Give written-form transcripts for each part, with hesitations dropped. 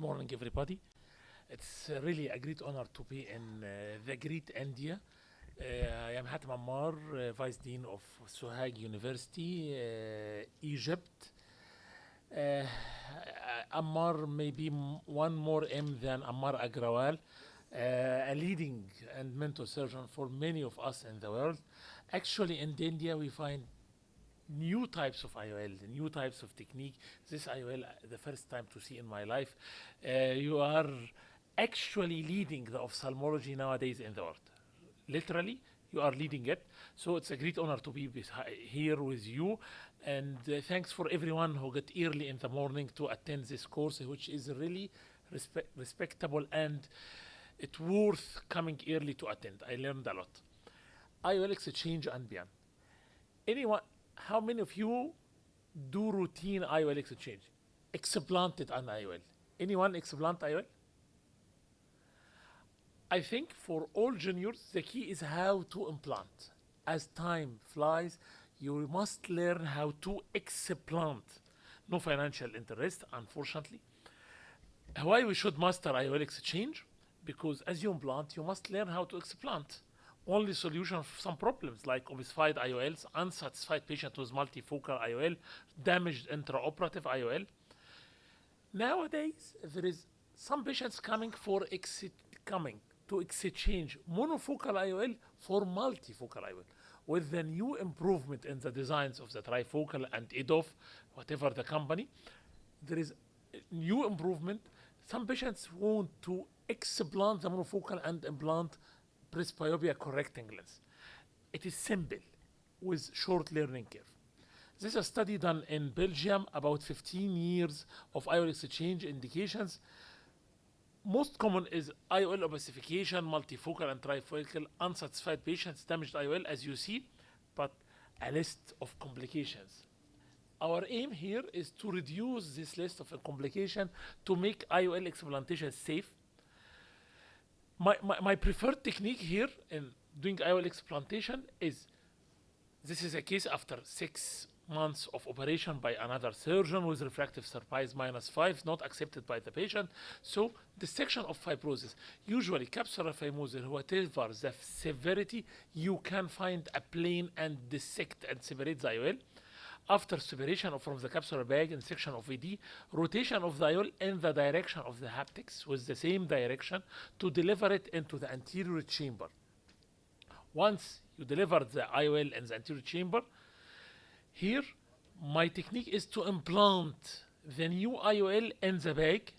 morning, everybody. It's really a great honor to be in the great India. I am Hatem AMMAR, Vice Dean of Sohag University, Egypt. Uh, AMMAR may be one more M than AMMAR Agrawal, a leading and mentor surgeon for many of us in the world. Actually, in India, we find new types of IOL, new types of technique. This IOL, the first time to see in my life. You are actually leading the ophthalmology nowadays in the world. Literally, you are leading it. So it's a great honor to be here with you. And thanks for everyone who got early in the morning to attend this course, which is really respectable and it's worth coming early to attend. I learned a lot. IOL exchange and beyond. Anyone, how many of you do routine IOL exchange? Explanted an IOL. Anyone explant IOL? I think for all juniors, the key is how to implant. As time flies, you must learn how to explant. No financial interest, unfortunately. Why we should master IOL exchange? Because as you implant, you must learn how to explant. Only solution for some problems like obfuscated IOLs, unsatisfied patient with multifocal IOL, damaged intraoperative IOL. Nowadays, there is some patients coming to exchange monofocal IOL for multifocal IOL. With the new improvement in the designs of the trifocal and EDOF, whatever the company, there is new improvement. Some patients want to explant the monofocal and implant presbyopia correcting lens. It is simple with short learning curve. This is a study done in Belgium, about 15 years of IOL exchange indications. Most common is IOL opacification, multifocal and trifocal, unsatisfied patients, damaged IOL as you see, but a list of complications. Our aim here is to reduce this list of complications to make IOL explantation safe. My preferred technique here in doing IOL explantation is, this is a case after 6 months of operation by another surgeon with refractive surface -5, not accepted by the patient. So dissection of fibrosis, usually capsular phimosis, whatever the severity, you can find a plane and dissect and separate the IOL. After separation from the capsular bag and section of VD, rotation of the IOL in the direction of the haptics with the same direction to deliver it into the anterior chamber. Once you deliver the IOL in the anterior chamber, here my technique is to implant the new IOL in the bag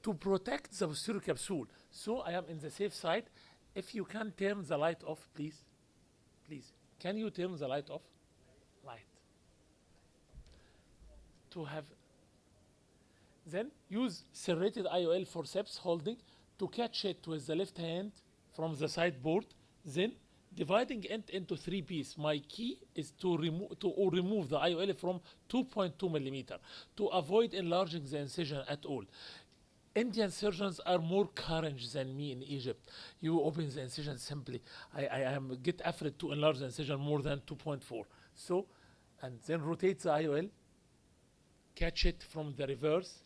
to protect the posterior capsule. So I am in the safe side. If you can turn the light off, please. Please, can you turn the light off? Light. To have, then use serrated IOL forceps holding to catch it with the left hand from the sideboard, then dividing it into 3 pieces. My key is to remove the IOL from 2.2 millimeter to avoid enlarging the incision at all. Indian surgeons are more courage than me in Egypt. You open the incision simply. I get afraid to enlarge the incision more than 2.4. So, and then rotate the IOL, catch it from the reverse.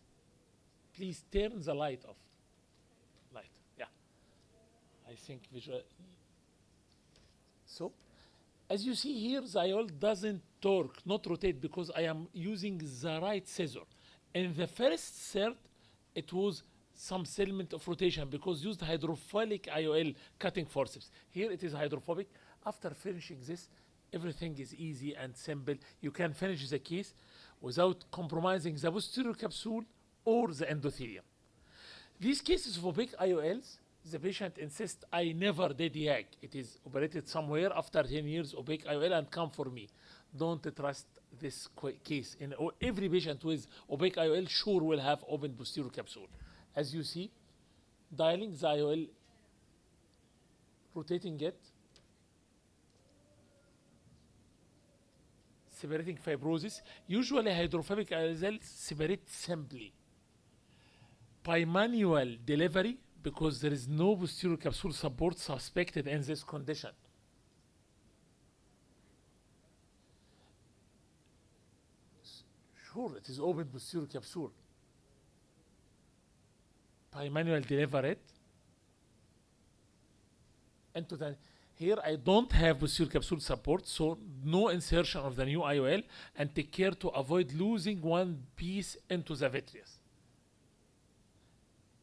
Please turn the light off. Light, yeah. I think visual. So, as you see here, the IOL doesn't torque, not rotate, because I am using the right scissor. In the first third, it was some element of rotation because used hydrophilic IOL cutting forceps. Here it is hydrophobic. After finishing this, everything is easy and simple. You can finish the case without compromising the posterior capsule or the endothelium. These cases of opaque IOLs, the patient insists, I never did YAG. It is operated somewhere after 10 years opaque IOL and come for me. Don't trust this case. In every patient with opaque IOL sure will have open posterior capsule. As you see, dialing the IOL, rotating it, separating fibrosis. Usually hydrophobic IOLs separate simply by manual delivery because there is no posterior capsule support suspected in this condition. Sure, it is open posterior capsule. by manual deliver it into the. Here I don't have posterior capsule support, so no insertion of the new IOL, and take care to avoid losing one piece into the vitreous.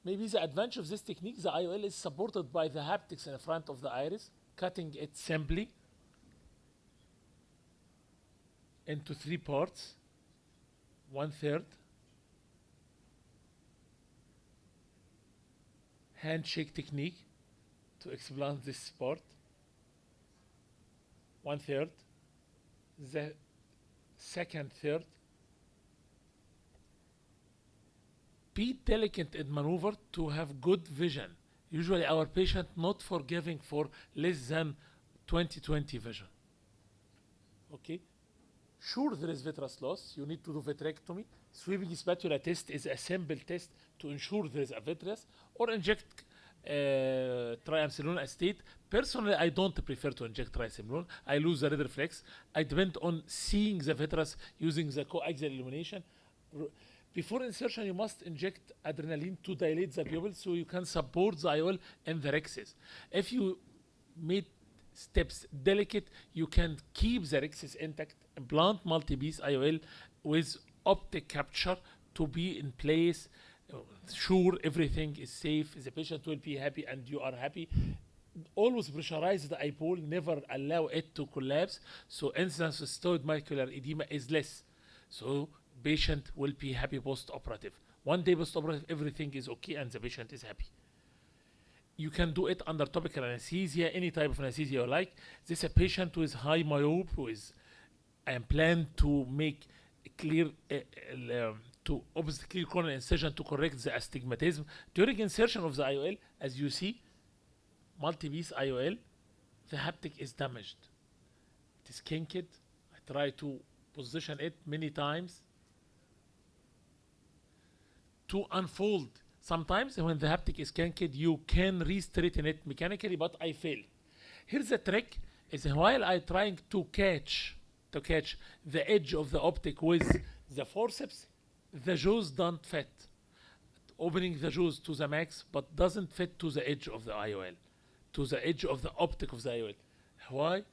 Maybe the advantage of this technique, the IOL is supported by the haptics in front of the iris, cutting it simply into 3 parts, 1/3, handshake technique to explant this part, 1/3, the second third. Be delicate in maneuver to have good vision. Usually our patient not forgiving for less than 20/20 vision. Okay. Sure, there is vitreous loss. You need to do vitrectomy. Sweeping spatula test is a simple test to ensure there is a vitreous, or inject triamcinolone acetate. Personally, I don't prefer to inject triamcinolone. I lose the red reflex. I depend on seeing the vitreous using the coaxial illumination. Before insertion, you must inject adrenaline to dilate the pupil so you can support the IOL in the rexis. If you made steps delicate, you can keep the rexis intact, implant multi-piece IOL with optic capture to be in place. Sure, everything is safe, the patient will be happy and you are happy. Always pressurize the eyeball, never allow it to collapse, so incidence of steroid macular edema is less. So patient will be happy post-operative. One day post-operative, everything is okay and the patient is happy. You can do it under topical anesthesia, any type of anesthesia you like. This is a patient with high myope who is planned to make clear to opposite clear corner incision to correct the astigmatism. During insertion of the IOL, as you see, multi-piece IOL, the haptic is damaged. It is kinked. I try to position it many times to unfold. Sometimes when the haptic is kinked, you can re-straighten it mechanically, but I fail. Here's the trick, is while I trying to catch the edge of the optic with the forceps, the jaws don't fit. Opening the jaws to the max, but doesn't fit to the edge of the IOL, to the edge of the optic of the IOL. Why?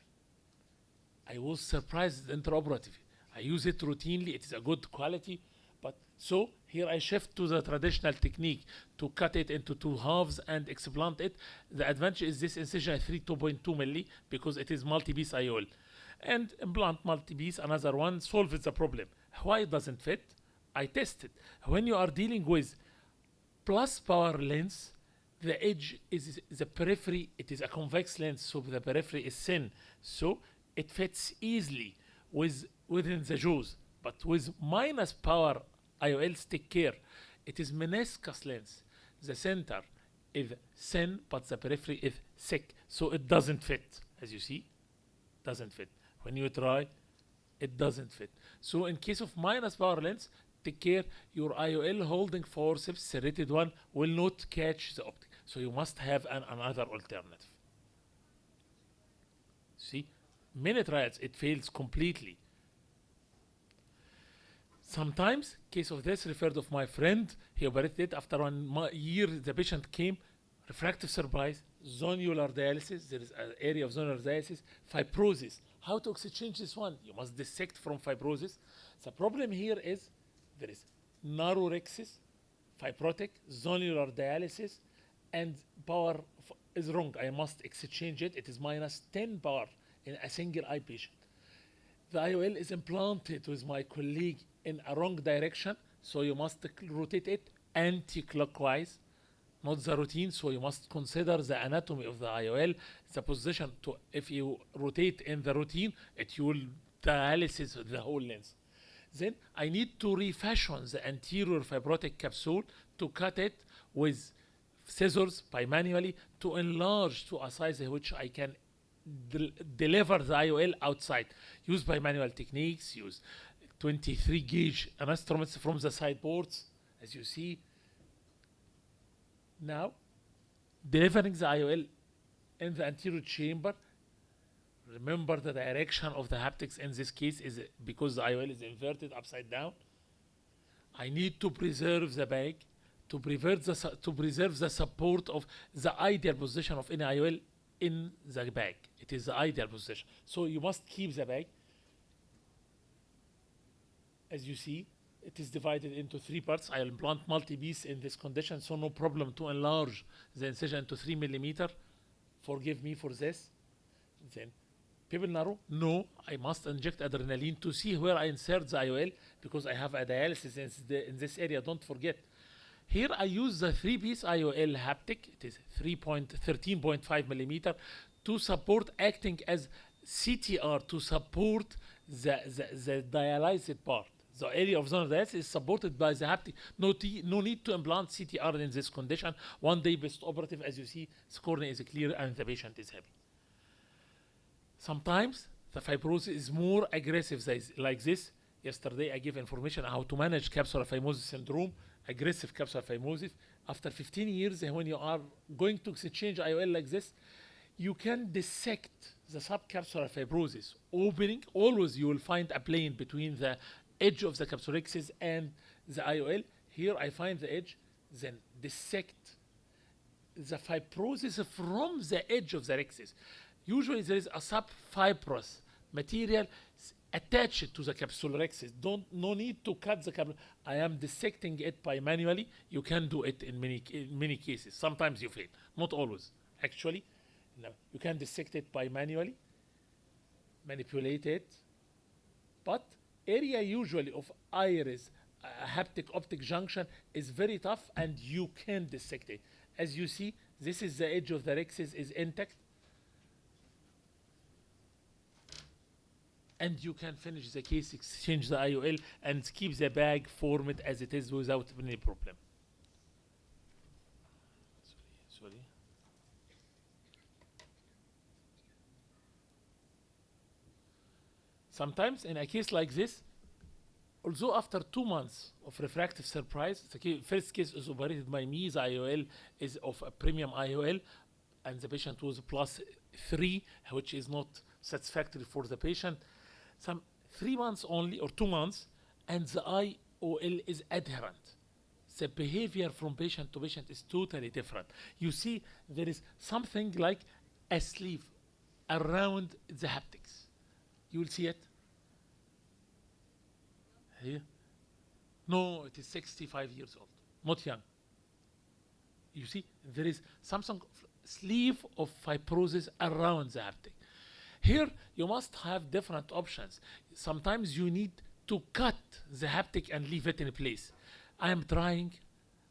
I was surprised intraoperatively. I use it routinely, it is a good quality, but so here I shift to the traditional technique to cut it into 2 halves and explant it. The advantage is this incision at 2.2 milli because it is multi-piece IOL. And implant multi-piece, another one, solves the problem. Why it doesn't fit? I tested. When you are dealing with plus power lens, the edge is the periphery, it is a convex lens, so the periphery is thin. So it fits easily within the jaws. But with minus power IOLs, take care. It is meniscus lens. The center is thin, but the periphery is thick. So it doesn't fit, as you see, doesn't fit. When you try, it doesn't fit. So in case of minus power lens, take care, your IOL holding forceps, serrated one, will not catch the optic. So you must have another alternative. See, many trials, it fails completely. Sometimes, case of this, referred of my friend, he operated after 1 year, the patient came, refractive surprise, zonular dialysis, there is an area of zonular dialysis, fibrosis. How to exchange this one? You must dissect from fibrosis. The problem here is, there is narrow rexis, fibrotic, zonular dialysis, and power is wrong. I must exchange it. It is minus 10 power in a single eye patient. The IOL is implanted with my colleague in a wrong direction, so you must rotate it anti-clockwise, not the routine, so you must consider the anatomy of the IOL, the position to, if you rotate in the routine, it will dialysis the whole lens. Then I need to refashion the anterior fibrotic capsule to cut it with scissors manually to enlarge to a size in which I can deliver the IOL outside. Use manual techniques, use 23 gauge instruments from the sideboards, as you see. Now, delivering the IOL in the anterior chamber, remember the direction of the haptics in this case is because the IOL is inverted upside down. I need to preserve the bag to preserve the support of the ideal position of any IOL in the bag. It is the ideal position. So you must keep the bag. As you see, it is divided into 3 parts. I'll implant multi-piece in this condition, so no problem to enlarge the incision to 3 millimeter. Forgive me for this. Then, people narrow? No, I must inject adrenaline to see where I insert the IOL because I have a dialysis in this area, don't forget. Here I use the 3-piece IOL haptic. It is 13.5 millimeter to support, acting as CTR to support the dialyzed part. The area of zone of dialysis is supported by the haptic. No need to implant CTR in this condition. 1 day post-operative, as you see, the cornea is clear and the patient is happy. Sometimes the fibrosis is more aggressive like this. Yesterday I gave information on how to manage capsular phimosis syndrome, aggressive capsular phimosis. After 15 years, when you are going to exchange IOL like this, you can dissect the subcapsular fibrosis opening. Always you will find a plane between the edge of the capsulorhexis and the IOL. Here I find the edge, then dissect the fibrosis from the edge of the rhexis. Usually there is a subfibrous material attached to the capsulorhexis. No need to cut the capsule. I am dissecting it by manually. You can do it in many cases. Sometimes you fail, not always. Actually, no. You can dissect it by manually, manipulate it, but area usually of iris, haptic optic junction is very tough and you can dissect it. As you see, this is the edge of the rhexis is intact. And you can finish the case, exchange the IOL, and keep the bag formed as it is without any problem. Sorry. Sometimes in a case like this, although after 2 months of refractive surprise, the first case is operated by me, the IOL is of a premium IOL, and the patient was +3, which is not satisfactory for the patient. Some 3 months only, or 2 months, and the IOL is adherent. The behavior from patient to patient is totally different. You see, there is something like a sleeve around the haptics. You will see it here. No, it is 65 years old, not young. You see, there is some sleeve of fibrosis around the haptic. Here, you must have different options. Sometimes you need to cut the haptic and leave it in place. I am trying,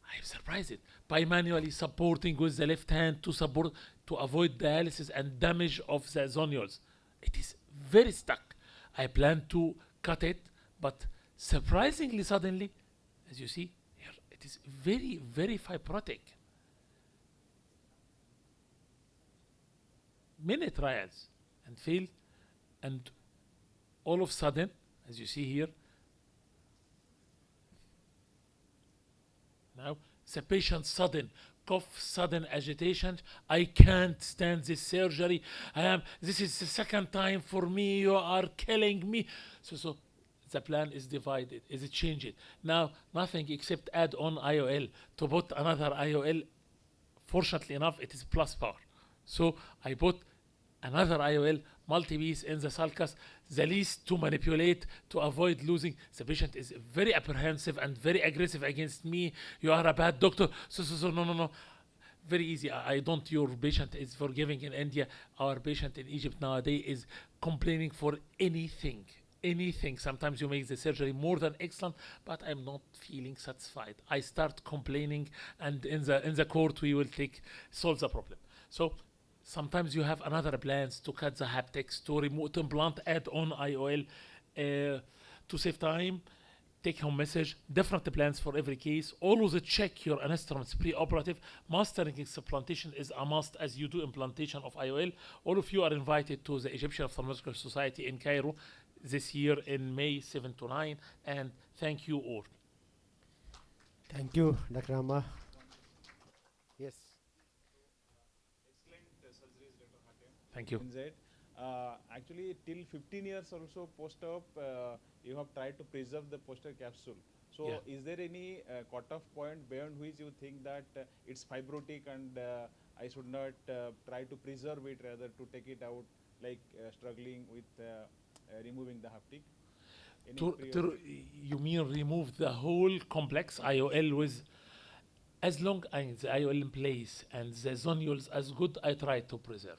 I am surprised, by manually supporting with the left hand to avoid dialysis and damage of the zonules. It is very stuck. I plan to cut it, but surprisingly suddenly, as you see here, it is very, very fibrotic. Many trials and failed, and all of a sudden, as you see here, now the patient sudden cough, sudden agitation. I can't stand this surgery. This is the second time for me. You are killing me. So the plan is divided, is changed. Now nothing except add on IOL to put another IOL. Fortunately enough, it is plus power. So I put another IOL multi-piece in the sulcus, the least to manipulate to avoid losing. The patient is very apprehensive and very aggressive against me. You are a bad doctor. So no. Very easy. I don't. Your patient is forgiving in India. Our patient in Egypt nowadays is complaining for anything. Sometimes you make the surgery more than excellent, but I'm not feeling satisfied. I start complaining, and in the court we will solve the problem. So sometimes you have another plans to cut the haptics, to remove, to implant, add on IOL, to save time. Take home message, different plans for every case. Always check your instruments pre-operative. Mastering explantation is a must as you do implantation of IOL. All of you are invited to the Egyptian Ophthalmological Society in Cairo this year in May 7 to 9, and thank you all. Thank you, Dr. AMMAR. Yes. Excellent surgeries, Dr. Hatem. Thank you. Actually, till 15 years or so post-op, you have tried to preserve the posterior capsule. So Yeah. is there any cutoff point beyond which you think that it's fibrotic and I should not try to preserve it, rather to take it out, like struggling with removing the haptic? Any You mean remove the whole complex IOL with, as long as the IOL in place and the zonules as good, I try to preserve.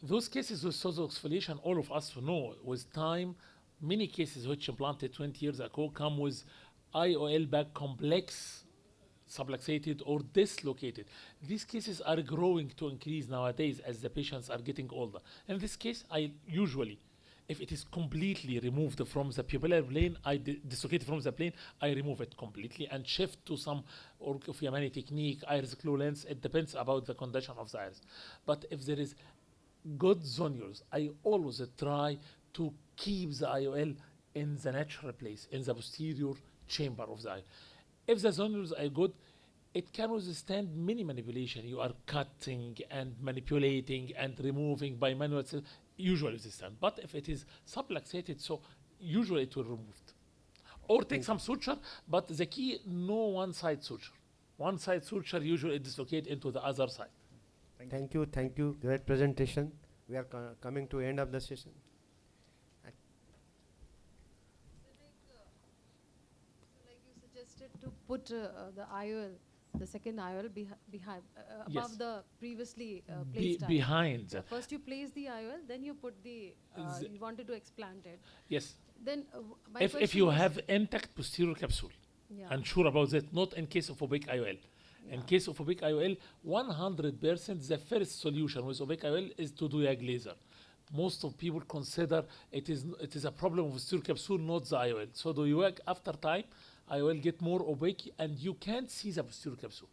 Those cases with sozo exfoliation, all of us know with time, many cases which implanted 20 years ago come with IOL back complex, subluxated or dislocated. These cases are growing to increase nowadays as the patients are getting older. In this case, I usually, if it is completely removed from the pupillar plane, dislocated from the plane, I remove it completely and shift to some Orgoffiamani technique, iris glue lens. It depends about the condition of the iris. But if there is good zonules, I always try to keep the IOL in the natural place, in the posterior chamber of the eye. If the zonules are good, it can withstand many manipulation. You are cutting and manipulating and removing by manual, usually withstand. But if it is subluxated, so usually it will remove it. Or take some suture, but the key, no one side suture. One side suture usually dislocate into the other side. Thank you, thank you. Great presentation. We are coming to end of the session. Like you suggested to put the IOL, the second IOL behind, Yes. above the previously placed IOL. Behind. First you place the IOL, then you put the, you wanted to explant it. Yes. Then my If question you was- have intact posterior capsule, yeah. and sure about that, not in case of opaque IOL. In Yeah. case of opaque IOL, 100% the first solution with opaque IOL is to do a laser. Most of people consider it is a problem of posterior capsule, not the IOL. So do you work after time, IOL get more opaque and you can't see the posterior capsule.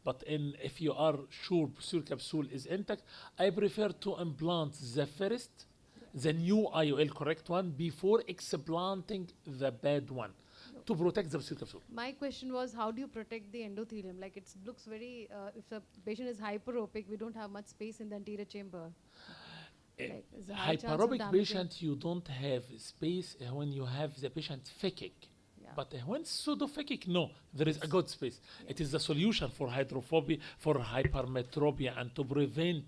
But if you are sure posterior capsule is intact, I prefer to implant the first, the new IOL, correct one, before explanting the bad one, to protect the posterior capsule. My question was, how do you protect the endothelium? Like it looks very, if the patient is hyperopic, we don't have much space in the anterior chamber. Like, is a high chance of Hyperopic damaging- patient, you don't have space when you have the patient phakic. Yeah. But when pseudophakic, no, there is a good space. It is the solution for hydrophobia, for hypermetropia, and to prevent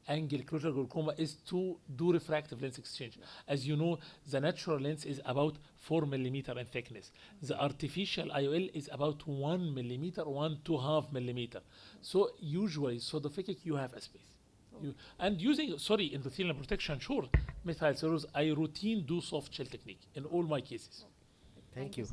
angle closure glaucoma is to do refractive lens exchange. As you know, the natural lens is about 4 millimeter in thickness. The artificial IOL is about 1 millimeter, 1.5 millimeter. So usually, pseudophakic, you have a space. And using, endothelial protection, sure, methyl cellulose, I routine do soft shell technique in all my cases. Thank you.